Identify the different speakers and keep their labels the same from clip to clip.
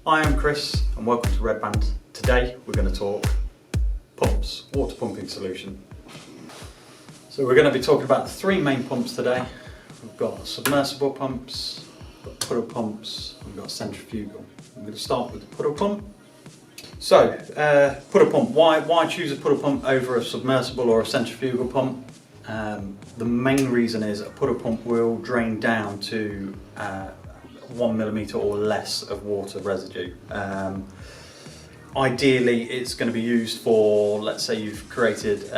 Speaker 1: I am Chris and welcome to Red Band. Today we're going to talk pumps, water pumping solution. So we're going to be talking about three main pumps today. We've got submersible pumps, we've got puddle pumps, and we've got centrifugal. I'm going to start with the puddle pump. So, puddle pump, why choose a puddle pump over a submersible or a centrifugal pump? The main reason is a puddle pump will drain down to 1 millimetre or less of water residue. Ideally it's going to be used for, let's say you've created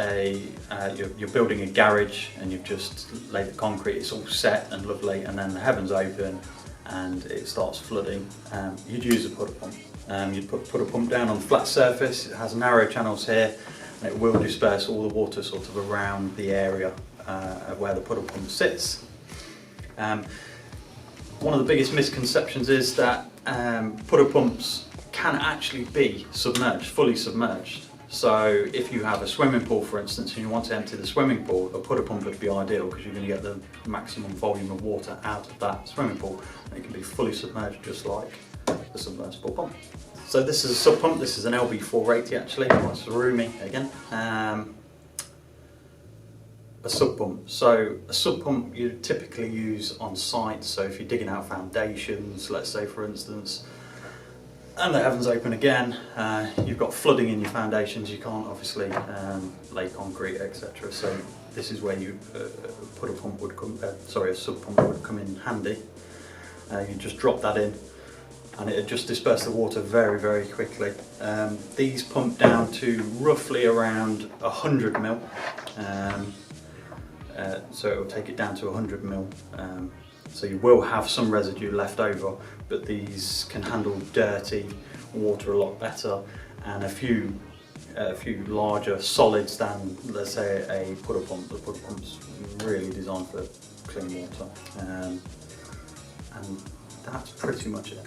Speaker 1: you're building a garage and you've just laid the concrete, it's all set and lovely, and then the heavens open and it starts flooding. You'd use a puddle pump. You'd put the puddle pump down on a flat surface, it has narrow channels here, and it will disperse all the water sort of around the area where the puddle pump sits. One of the biggest misconceptions is that puddle pumps can actually be submerged, fully submerged. So if you have a swimming pool, for instance, and you want to empty the swimming pool, a puddle pump would be ideal because you're going to get the maximum volume of water out of that swimming pool. And it can be fully submerged just like a submersible pump. So this is a sub pump, this is an LB480 actually, that's Rumi again. A sub pump. So a sub pump you typically use on site, so if you're digging out foundations, let's say for instance, and the heavens open again, you've got flooding in your foundations, you can't obviously lay concrete, etc. So this is where you put a pump would come, a sub pump would come in handy. You just drop that in and it just disperses the water very, very quickly. These pump down to roughly around 100 mil. So it will take it down to 100 mil. So you will have some residue left over, but these can handle dirty water a lot better, and a few larger solids than, let's say, a puddle pump. The puddle pump's really designed for clean water, and that's pretty much it.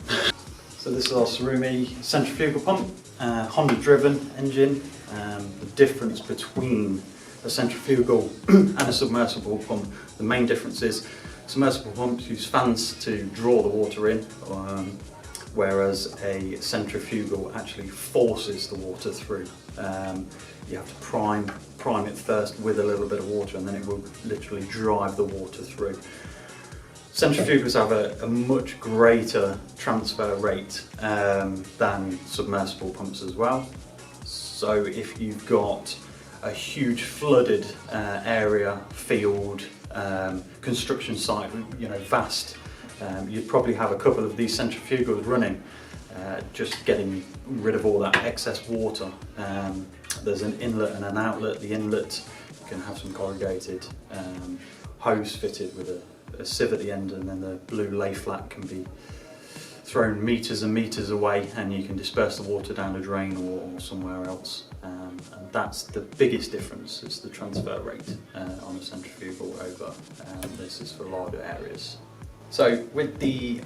Speaker 1: So this is our Rumi centrifugal pump, Honda driven engine. The difference between a centrifugal and a submersible pump, the main difference is submersible pumps use fans to draw the water in, whereas a centrifugal actually forces the water through. You have to prime it first with a little bit of water, and then it will literally drive the water through. Centrifugals have a much greater transfer rate than submersible pumps as well. So if you've got a huge flooded area, field, construction site, vast, you'd probably have a couple of these centrifugals running, just getting rid of all that excess water. There's an inlet and an outlet. The inlet, you can have some corrugated hose fitted with a sieve at the end, and then the blue lay flat can be thrown meters and meters away, and you can disperse the water down a drain or somewhere else. And that's the biggest difference, is the transfer rate on a centrifugal over this is for larger areas. So with the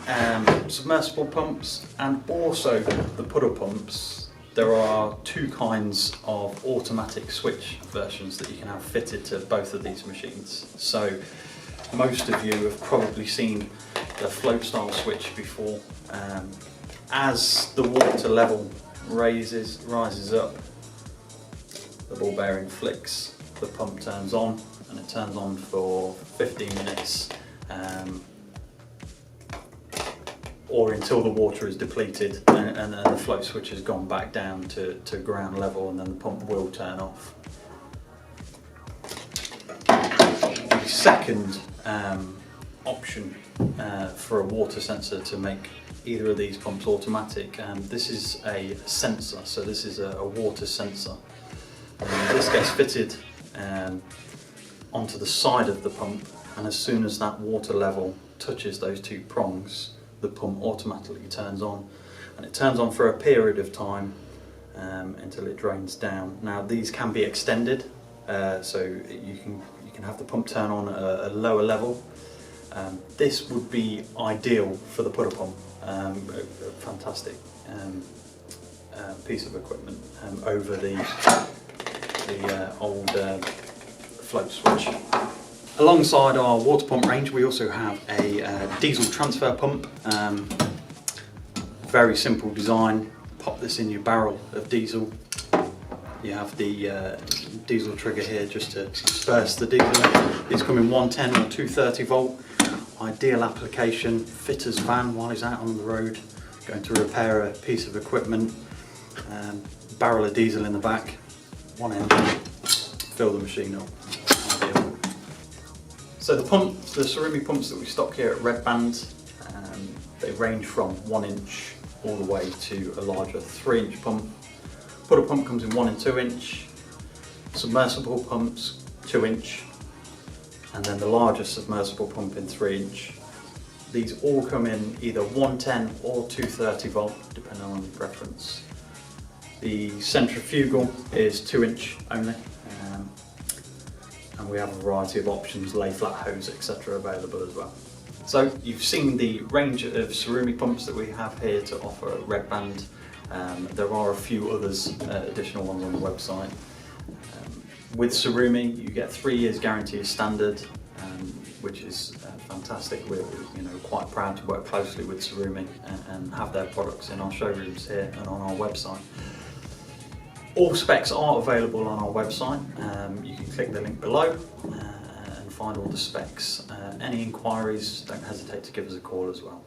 Speaker 1: submersible pumps and also the puddle pumps, there are two kinds of automatic switch versions that you can have fitted to both of these machines. So most of you have probably seen the float style switch before. As the water level rises up, the ball bearing flicks, the pump turns on, and it turns on for 15 minutes or until the water is depleted and the float switch has gone back down to ground level, and then the pump will turn off. The second option for a water sensor to make either of these pumps automatic, this is a sensor, so this is a water sensor. This gets fitted onto the side of the pump, and as soon as that water level touches those two prongs, the pump automatically turns on, and it turns on for a period of time until it drains down. Now these can be extended, so you can have the pump turn on at a lower level. This would be ideal for the puddle pump, a fantastic piece of equipment over the old float switch. Alongside our water pump range, we also have a diesel transfer pump Very simple design. Pop this in your barrel of diesel. You have the diesel trigger here just to burst the diesel. These come in 110 or 230 volt. Ideal application, fitter's van while he's out on the road, going to repair a piece of equipment. Barrel of diesel in the back, one engine, fill the machine up. Ideal. So the pumps, the Surumi pumps that we stock here at Red Band, they range from 1 inch all the way to a larger 3-inch pump. Puddle pump comes in 1 and 2 inch, submersible pumps 2 inch, and then the largest submersible pump in 3 inch. These all come in either 110 or 230 volt, depending on your preference. The centrifugal is 2 inch only, and we have a variety of options, lay flat hose, etc. available as well. So you've seen the range of Surumi pumps that we have here to offer at Red Band. There are a few others, additional ones on the website. With Surumi, you get 3 years guarantee as standard, which is fantastic. We're quite proud to work closely with Surumi and have their products in our showrooms here and on our website. All specs are available on our website. You can click the link below and find all the specs. Any inquiries, don't hesitate to give us a call as well.